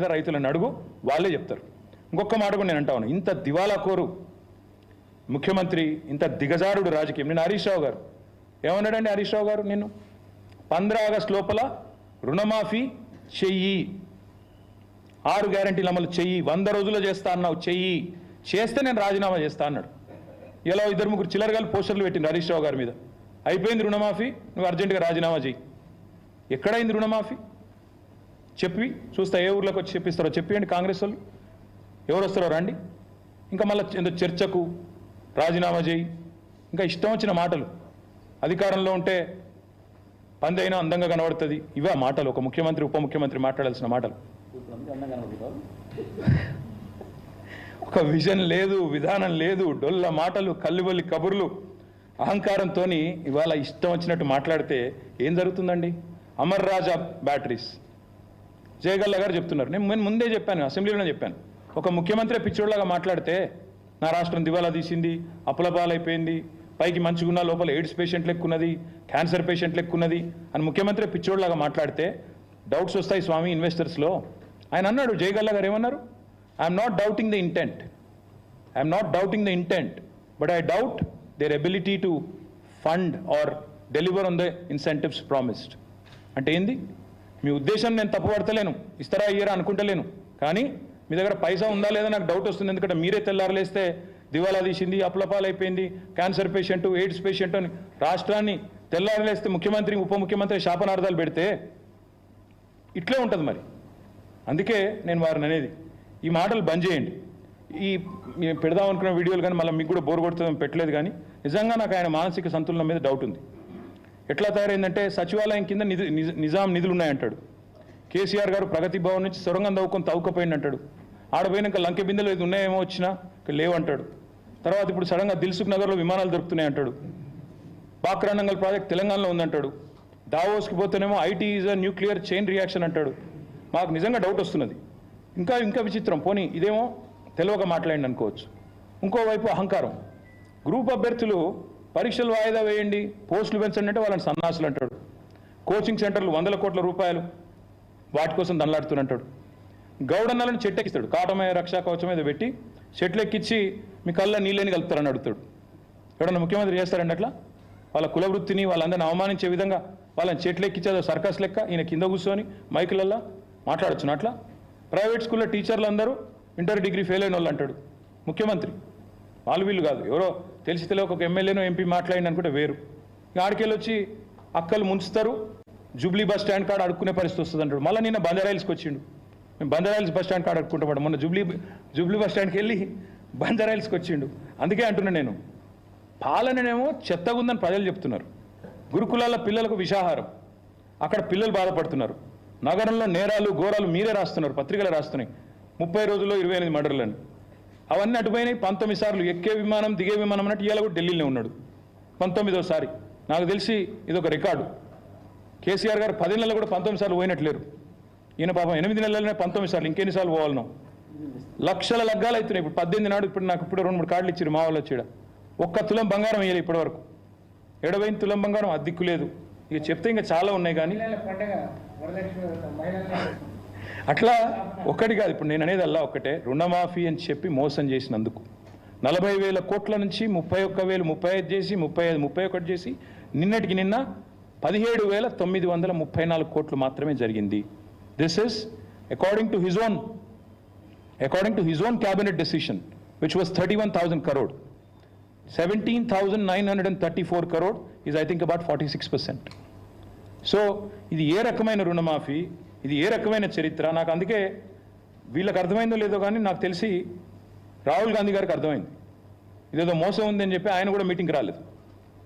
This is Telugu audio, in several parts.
రైతులను అడుగు వాళ్ళే చెప్తారు. ఇంకొక మాట కూడా నేను అంటా ఉన్నాను, ఇంత దివాలా కోరు ముఖ్యమంత్రి, ఇంత దిగజారుడు రాజకీయం. నేను హరీష్ రావు గారు ఏమన్నాడండి? హరీష్ రావు గారు నిన్ను 15 ఆగస్టు లోపల రుణమాఫీ చెయ్యి, 6 గ్యారెంటీలు అమలు చెయ్యి, 100 రోజుల్లో చేస్తా అన్నావు, చెయ్యి, చేస్తే నేను రాజీనామా చేస్తా అన్నాడు. ఇలా 2-3 చిల్లరగాలు పోస్టర్లు పెట్టింది హరీష్ రావు గారి మీద. అయిపోయింది రుణమాఫీ, నువ్వు అర్జెంటుగా రాజీనామా చెయ్యి. ఎక్కడైంది రుణమాఫీ? చెప్పి చూస్తా, ఏ ఊర్లోకి వచ్చి చెప్పిస్తారో చెప్పండి. కాంగ్రెస్ వాళ్ళు ఎవరు వస్తారో రండి. ఇంకా మళ్ళీ చర్చకు రాజీనామా చేయి, ఇంకా ఇష్టం వచ్చిన మాటలు. అధికారంలో ఉంటే పంది అయినా అందంగా కనబడుతుంది, ఇవే మాటలు ఒక ముఖ్యమంత్రి ఉప ముఖ్యమంత్రి మాట్లాడాల్సిన మాటలు. ఒక విజన్ లేదు, విధానం లేదు, డొల్ల మాటలు, కల్లిబొల్లి కబుర్లు, అహంకారంతో ఇవాళ ఇష్టం వచ్చినట్టు మాట్లాడితే ఏం జరుగుతుందండి? అమర్ రాజా బ్యాటరీస్ జయగల్లా గారు చెప్తున్నారు. నేను ముందే చెప్పాను, అసెంబ్లీలోనే చెప్పాను, ఒక ముఖ్యమంత్రి పిచ్చోడ్లాగా మాట్లాడితే నా రాష్ట్రం దివాలా తీసింది, అప్పులపాలైపోయింది, పైకి మంచిగున్న లోపల ఎయిడ్స్ పేషెంట్లు ఎక్కున్నది, క్యాన్సర్ పేషెంట్లు ఎక్కున్నది అని ముఖ్యమంత్రి పిచ్చోడ్లాగా మాట్లాడితే డౌట్స్ వస్తాయి స్వామి ఇన్వెస్టర్స్లో. ఆయన అన్నాడు, జయగల్లా గారు ఏమన్నారు? I'm not doubting the intent, I'm not doubting the intent, but I doubt there ability to fund or deliver on the incentives promised. అంటే ఏంది? మీ ఉద్దేశం నేను తప్పుపడతలేను, ఇస్తారా ఇయ్యరా అనుకుంటలేను, కానీ మీ దగ్గర పైసా ఉందా లేదా నాకు డౌట్ వస్తుంది. ఎందుకంటే మీరే తెల్లారలేస్తే దివాలా తీసింది, అప్పులపాలైపోయింది, క్యాన్సర్ పేషెంట్, ఎయిడ్స్ పేషెంట్ అని రాష్ట్రాన్ని తెల్లారలేస్తే ముఖ్యమంత్రి ఉప ముఖ్యమంత్రి శాపనార్థాలు పెడితే ఇట్లే ఉంటుంది మరి. అందుకే నేను వారిని అనేది, ఈ మాటలు బంద్ చేయండి. ఈ పెడదాం అనుకున్న వీడియోలు కానీ మళ్ళీ మీకు కూడా బోర్ కొడుతుందని పెట్టలేదు, కానీ నిజంగా నాకు ఆయన మానసిక సంతులనం మీద డౌట్ ఉంది. ఎట్లా తయారైందంటే సచివాలయం కింద నిజాం నిధులు ఉన్నాయంటాడు. కేసీఆర్ గారు ప్రగతి భవన్ నుంచి సొరంగం తవ్వుకపోయింది అంటాడు. ఆడపోయినాక లంకె బిందెలు ఏది ఉన్నాయేమో వచ్చినా లేవంటాడు. తర్వాత ఇప్పుడు సడన్గా దిల్సుఖ్ నగర్లో విమానాలు దొరుకుతున్నాయి అంటాడు. బాక్రానంగల్ ప్రాజెక్ట్ తెలంగాణలో ఉందంటాడు. దావోస్కి పోతేనేమో IT is a nuclear chain reaction అంటాడు. మాకు నిజంగా డౌట్ వస్తున్నది. ఇంకా విచిత్రం, పోనీ ఇదేమో తెలియక మాట్లాడండి అనుకోవచ్చు. ఇంకోవైపు అహంకారం. గ్రూప్ అభ్యర్థులు పరీక్షలు వాయిదా వేయండి, పోస్టులు పెంచండి అంటే వాళ్ళని సన్నాసులు అంటాడు. కోచింగ్ సెంటర్లు 100 కోట్ల రూపాయలు వాటి కోసం దండలాడుతున్నట్టాడు. గౌడన్నలను చెట్టెక్కిస్తాడు, కాటమయ రక్షా కవచం మీద పెట్టి చెట్లెక్కించి మీ కళ్ళ నీళ్ళని కలుపుతారని అడుగుతాడు. ఎవడన్నా ముఖ్యమంత్రి చేస్తారండి అట్లా? వాళ్ళ కులవృత్తిని వాళ్ళందరినీ అవమానించే విధంగా వాళ్ళని చెట్లెక్కించేదో సర్కస్ లెక్క ఈయన కింద కూర్చొని మైకులల్లా మాట్లాడొచ్చును అట్లా. ప్రైవేట్ స్కూల్లో టీచర్లు అందరూ ఇంటర్ డిగ్రీ ఫెయిల్ అయిన వాళ్ళు అంటాడు ముఖ్యమంత్రి. వాళ్ళు వీళ్ళు కాదు, ఎవరో తెలిసి తెలియక ఒక ఎమ్మెల్యేనో ఎంపీ మాట్లాడింది అనుకుంటే వేరు. ఆడికెళ్ళి వచ్చి అక్కలు ముంచుతారు, జూబ్లీ బస్ స్టాండ్ కాడ అడుక్కునే పరిస్థితి వస్తుంది అంటాడు. మళ్ళీ నిన్న బంజారాయిల్స్కి వచ్చిండు, మేము బంజారాయిల్స్ బస్ స్టాండ్ కాడ అడుక్కుంటాం. మొన్న జూబ్లీ బస్ స్టాండ్కి వెళ్ళి బంజారాయిల్స్కి వచ్చిండు. అందుకే అంటున్నా నేను, పాలననేమో చెత్తగా ఉందని ప్రజలు చెప్తున్నారు. గురుకులాల పిల్లలకు విషాహారం, అక్కడ పిల్లలు బాధపడుతున్నారు. నగరంలో నేరాలు ఘోరాలు మీరే రాస్తున్నారు, పత్రికలు రాస్తున్నాయి. 30 రోజుల్లో 28 మర్డర్లని. అవన్నీ అటుపోయినాయి. 19 సార్లు ఎక్కే విమానం దిగే విమానం అన్నట్టు ఇవాళ కూడా ఢిల్లీలో ఉన్నాడు 19వ సారి. నాకు తెలిసి ఇదొక రికార్డు. కేసీఆర్ గారు 10 నెలలు కూడా 19 సార్లు పోయినట్లేరు. ఈయన పాపం 8 నెలలనే 19 సార్లు, ఇంకెన్నిసార్లు పోవాలనో. లక్షల లగ్గాలు అవుతున్నాయి. ఇప్పుడు 18 నాడు ఇప్పుడు నాకు 2-3 కార్డులు ఇచ్చారు మా వాళ్ళు వచ్చాడు. 1 తులం బంగారం వేయాలి ఇప్పటి వరకు. 70 తులం బంగారం అద్దిక్కు లేదు. ఇక చెప్తే ఇంకా చాలా ఉన్నాయి, కానీ అట్లా ఒక్కటి కాదు. ఇప్పుడు నేను అనేది అలా ఒక్కటే, రుణమాఫీ అని చెప్పి మోసం చేసినందుకు 40,000 కోట్ల నుంచి 31,000, 35 చేసి 35, 31 చేసి నిన్నటికి నిన్న 17,934 కోట్లు మాత్రమే జరిగింది. This is according to his own cabinet decision which was 31,000 crore. 17,934 crore is I think about 46%. So ఇది ఏ రకమైన రుణమాఫీ, ఇది ఏ రకమైన చరిత్ర? నాకు అందుకే వీళ్ళకి అర్థమైందో లేదో కానీ నాకు తెలిసి రాహుల్ గాంధీ గారికి అర్థమైంది ఇదేదో మోసం ఉంది అని చెప్పి. ఆయన కూడా మీటింగ్కి రాలేదు,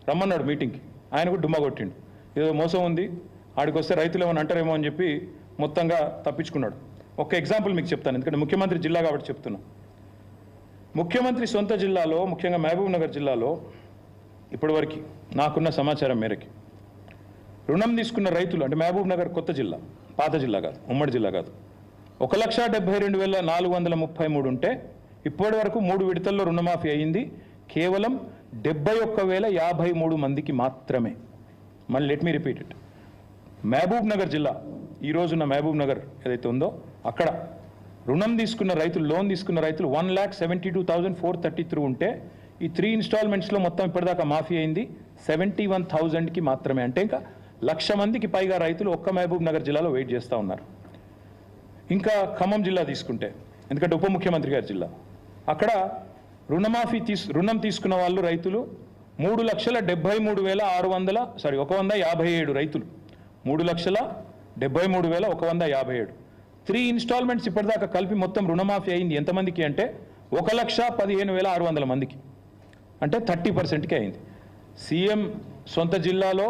రమ్మన్నాడు మీటింగ్కి, ఆయన కూడా డుమ్మా కొట్టిండు. ఏదో మోసం ఉంది, ఆడికి వస్తే రైతులు ఏమైనా అంటారేమో అని చెప్పి మొత్తంగా తప్పించుకున్నాడు. ఒక ఎగ్జాంపుల్ మీకు చెప్తాను, ఎందుకంటే ముఖ్యమంత్రి జిల్లా కాబట్టి చెప్తున్నా. ముఖ్యమంత్రి సొంత జిల్లాలో, ముఖ్యంగా మహబూబ్ నగర్ జిల్లాలో ఇప్పటివరకు నాకున్న సమాచారం మేరకి రుణం తీసుకున్న రైతులు, అంటే మహబూబ్ నగర్ కొత్త జిల్లా, పాత జిల్లా కాదు, ఉమ్మడి జిల్లా కాదు, 1,72,433 ఉంటే ఇప్పటి వరకు 3 విడతల్లో రుణమాఫీ అయ్యింది కేవలం 71,053 మందికి మాత్రమే. మళ్ళీ let me repeat it. Mahabubnagar జిల్లా, ఈ రోజున్న మహబూబ్ నగర్ ఏదైతే ఉందో అక్కడ రుణం తీసుకున్న రైతులు, లోన్ తీసుకున్న రైతులు 1,72,433 ఉంటే ఈ 3 ఇన్స్టాల్మెంట్స్లో మొత్తం ఇప్పటిదాకా మాఫీ అయింది 71,000కి మాత్రమే. అంటే ఇంకా 1,00,000 మందికి పైగా రైతులు ఒక్క మహబూబ్ నగర్ జిల్లాలో వెయిట్ చేస్తూ ఉన్నారు. ఇంకా ఖమ్మం జిల్లా తీసుకుంటే, ఎందుకంటే ఉప ముఖ్యమంత్రి గారి జిల్లా, అక్కడ రుణం తీసుకున్న వాళ్ళు రైతులు 157 రైతులు, 3,73,157. 3 ఇన్స్టాల్మెంట్స్ ఇప్పటిదాకా కలిపి మొత్తం రుణమాఫీ అయింది ఎంతమందికి అంటే 1,15,600 మందికి, అంటే 30%కి అయింది. సీఎం సొంత జిల్లాలో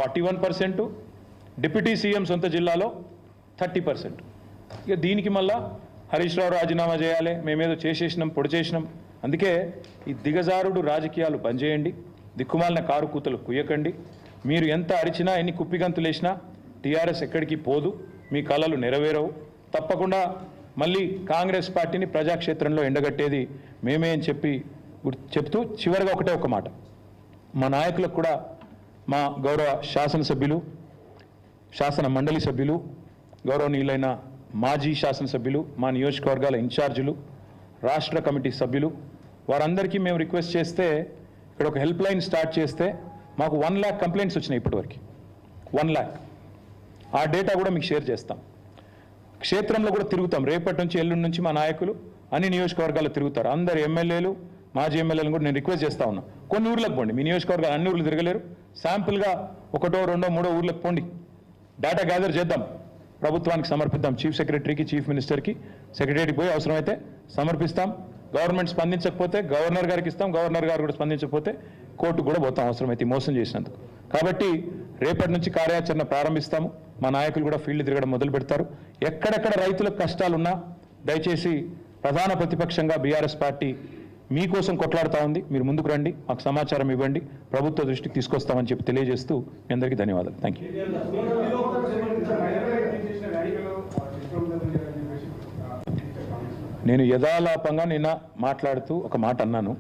41%, డిప్యూటీ సీఎం సొంత జిల్లాలో 30%. ఇక దీనికి మళ్ళా హరీష్ రావు రాజీనామా చేయాలి, మేమేదో చేసేసినాం, పొడి చేసినాం. అందుకే ఈ దిగజారుడు రాజకీయాలు బంద్ చేయండి, దిక్కుమాలిన కారు కూతలు కుయ్యకండి. మీరు ఎంత అరిచినా, ఎన్ని కుప్పిగంతులు వేసినా టీఆర్ఎస్ ఎక్కడికి పోదు, మీ కళలు నెరవేరవు. తప్పకుండా మళ్ళీ కాంగ్రెస్ పార్టీని ప్రజాక్షేత్రంలో ఎండగట్టేది మేమే అని చెప్తూ చివరిగా ఒక మాట, మా నాయకులకు కూడా, మా గౌరవ శాసనసభ్యులు, శాసన మండలి సభ్యులు, గౌరవనీయులైన మాజీ శాసనసభ్యులు, మా నియోజకవర్గాల ఇన్ఛార్జీలు, రాష్ట్ర కమిటీ సభ్యులు, వారందరికీ మేము రిక్వెస్ట్ చేస్తే ఇక్కడ ఒక హెల్ప్ లైన్ స్టార్ట్ చేస్తే మాకు 1 lakh కంప్లైంట్స్ వచ్చినాయి ఇప్పటివరకు, 1 lakh. ఆ డేటా కూడా మీకు షేర్ చేస్తాం. క్షేత్రంలో కూడా తిరుగుతాం. రేపటి నుంచి, ఎల్లుండి నుంచి మా నాయకులు అన్ని నియోజకవర్గాల్లో తిరుగుతారు. అందరు ఎమ్మెల్యేలు, మాజీ ఎమ్మెల్యేలను కూడా నేను రిక్వెస్ట్ చేస్తా ఉన్నా, కొన్ని ఊర్లకు పోండి. మీ నియోజకవర్గాలు అన్ని ఊర్లు తిరగలేరు, శాంపుల్గా 1, 2, 3 ఊర్లకు పోండి, డేటా గ్యాదర్ చేద్దాం, ప్రభుత్వానికి సమర్పిద్దాం. చీఫ్ సెక్రటరీకి, చీఫ్ మినిస్టర్కి, సెక్రటరీకి పోయి అవసరమైతే సమర్పిస్తాం. గవర్నమెంట్ స్పందించకపోతే గవర్నర్ గారికి ఇస్తాం, గవర్నర్ గారు కూడా స్పందించకపోతే కోర్టుకు కూడా పోతాం అవసరమైతే మోసం చేసినందుకు. కాబట్టి రేపటి నుంచి కార్యాచరణ ప్రారంభిస్తాము. మా నాయకులు కూడా ఫీల్డ్ తిరగడం మొదలు పెడతారు. ఎక్కడెక్కడ రైతులకు కష్టాలున్నా దయచేసి ప్రధాన ప్రతిపక్షంగా బీఆర్ఎస్ పార్టీ మీకోసం కొట్లాడుతూ ఉంది. మీరు ముందుకు రండి, మాకు సమాచారం ఇవ్వండి, ప్రభుత్వ దృష్టికి తీసుకొస్తామని చెప్పి తెలియజేస్తూ మీ అందరికీ ధన్యవాదాలు. Thank you. నేను యథాలాపంగా నిన్న మాట్లాడుతూ ఒక మాట అన్నాను.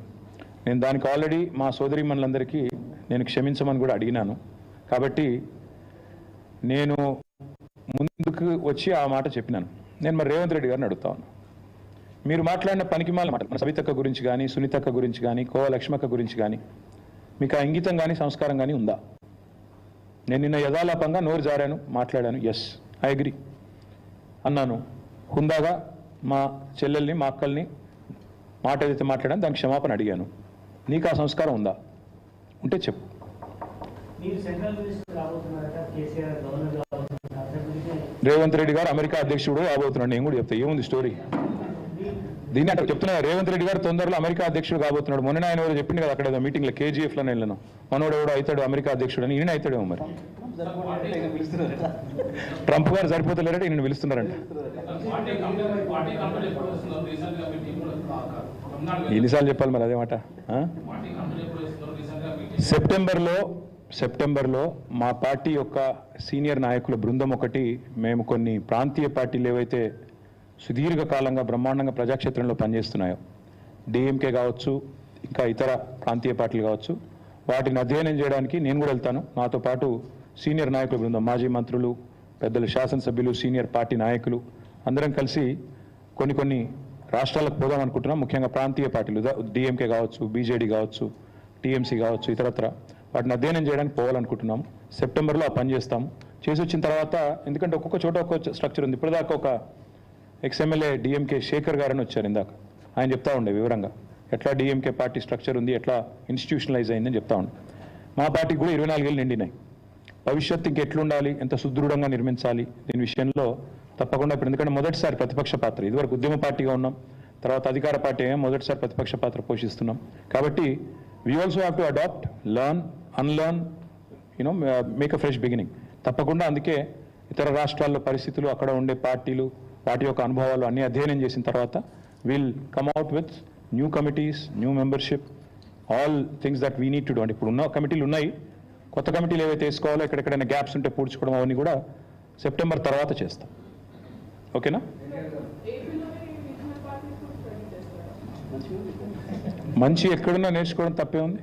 నేను దానికి ఆల్రెడీ మా సోదరీమణులందరికీ నేను క్షమించమని కూడా అడిగినాను. కాబట్టి నేను ముందుకు వచ్చి ఆ మాట చెప్పినాను. నేను మరి రేవంత్ రెడ్డి గారిని అడుగుతాను, మీరు మాట్లాడిన పనికిమాల మాట, మన సవితక్క గురించి కానీ, సునీతక్క గురించి కానీ, కోవ లక్ష్మక్క గురించి కానీ మీకు ఆ ఇంగితం కానీ, సంస్కారం కానీ ఉందా? నేను నిన్న యథాలాపంగా నోరు జారాను, మాట్లాడాను. ఎస్, ఐ అగ్రీ అన్నాను. హుందాగా మా చెల్లెల్ని, మా అక్కల్ని మాట ఏదైతే మాట్లాడాను దానికి క్షమాపణ అడిగాను. నీకు ఆ సంస్కారం ఉందా? ఉంటే చెప్పు. రేవంత్ రెడ్డి గారు అమెరికా అధ్యక్షుడు కాబోతున్నాడు. నేను కూడా చెప్తా, ఏముంది స్టోరీ? దీన్ని అంటే చెప్తున్నా, రేవంత్ రెడ్డి గారు తొందరలో అమెరికా అధ్యక్షుడు కాబోతున్నాడు. మొన్న ఆయన ఎవరో చెప్పింది కదా అక్కడ ఏదో మీటింగ్లో, KGF లో వెళ్ళాను, మనోడు ఎవడో అవుతాడు అమెరికా అధ్యక్షుడు అని. ఈయన అవుతాడేమో మరి. ట్రంప్ గారు సరిపోతలేరంటే ఈయన పిలుస్తున్నారంట. ఎన్నిసార్లు చెప్పాలి మరి అదే మాట? సెప్టెంబర్లో మా పార్టీ యొక్క సీనియర్ నాయకుల బృందం ఒకటి, మేము కొన్ని ప్రాంతీయ పార్టీలు ఏవైతే సుదీర్ఘకాలంగా బ్రహ్మాండంగా ప్రజాక్షేత్రంలో పనిచేస్తున్నాయో, DMK కావచ్చు, ఇంకా ఇతర ప్రాంతీయ పార్టీలు కావచ్చు, వాటిని అధ్యయనం చేయడానికి నేను కూడా వెళ్తాను. నాతో పాటు సీనియర్ నాయకుల బృందం, మాజీ మంత్రులు, పెద్దలు, శాసనసభ్యులు, సీనియర్ పార్టీ నాయకులు అందరం కలిసి కొన్ని రాష్ట్రాలకు పోదాం అనుకుంటున్నాం. ముఖ్యంగా ప్రాంతీయ పార్టీలు, DMK కావచ్చు, BJD కావచ్చు, TMC కావచ్చు, ఇతరత్ర వాటిని అధ్యయనం చేయడానికి పోవాలనుకుంటున్నాము. సెప్టెంబర్లో ఆ పని చేస్తాము. చేసి వచ్చిన తర్వాత, ఎందుకంటే ఒక్కొక్క చోట ఒక్కొక్క స్ట్రక్చర్ ఉంది. ఇప్పటిదాకా ఒక ఎక్స్ఎమ్మెల్యే DMK శేఖర్ గారని వచ్చారు ఇందాక, ఆయన చెప్తా ఉండే వివరంగా ఎట్లా DMK పార్టీ స్ట్రక్చర్ ఉంది, ఎట్లా ఇన్స్టిట్యూషనలైజ్ అయిందని చెప్తా ఉండే. మా పార్టీకి కూడా 24 ఏళ్ళు నిండినాయి. భవిష్యత్తు ఇంకెట్లుండాలి, ఎంత సుదృఢంగా నిర్మించాలి, దీని విషయంలో తప్పకుండా ఇప్పుడు, ఎందుకంటే మొదటిసారి ప్రతిపక్ష పాత్ర, ఇదివరకు ఉద్యమ పార్టీగా ఉన్నాం, తర్వాత అధికార పార్టీ మొదటిసారి ప్రతిపక్ష పాత్ర పోషిస్తున్నాం. కాబట్టి we also have to adapt, learn, unlearn, make a fresh beginning. తప్పకుండా అందుకే ఇతర రాష్ట్రాల్లో పరిస్థితులు, అక్కడ ఉండే పార్టీలు, వాటి యొక్క అనుభవాలు అన్ని అధ్యయనం చేసిన తర్వాత will come out with new committees, new membership, all things that we need to do. అంటే ఇప్పుడు ఉన్న కమిటీలు ఉన్నాయి, కొత్త కమిటీలు ఏవైతే వేసుకోవాలో, ఎక్కడెక్కడైనా గ్యాప్స్ ఉంటే పూడ్చుకోవడం, అవన్నీ కూడా సెప్టెంబర్ తర్వాత చేస్తాం. ఓకేనా? మంచి ఎక్కడున్నా నేర్చుకోవడం తప్పే ఉంది.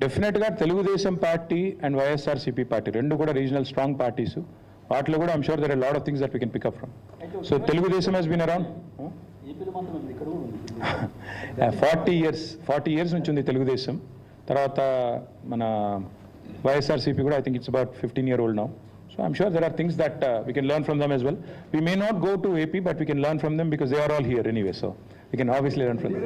డెఫినెట్గా Telugu Desam party and YSRCP party రెండు కూడా రీజనల్ స్ట్రాంగ్ పార్టీసు. వాటిలో కూడా I'm sure there are lot of things that we can pick up from. So Telugu Desam has been around 40 years నుంచి ఉంది తెలుగుదేశం. తర్వాత మన YSRCP కూడా I think it's about 15-year-old now. So I'm sure there are things that we can learn from them as well. We may not go to AP, but we can learn from them because they are all here anyway. So we can obviously learn from them.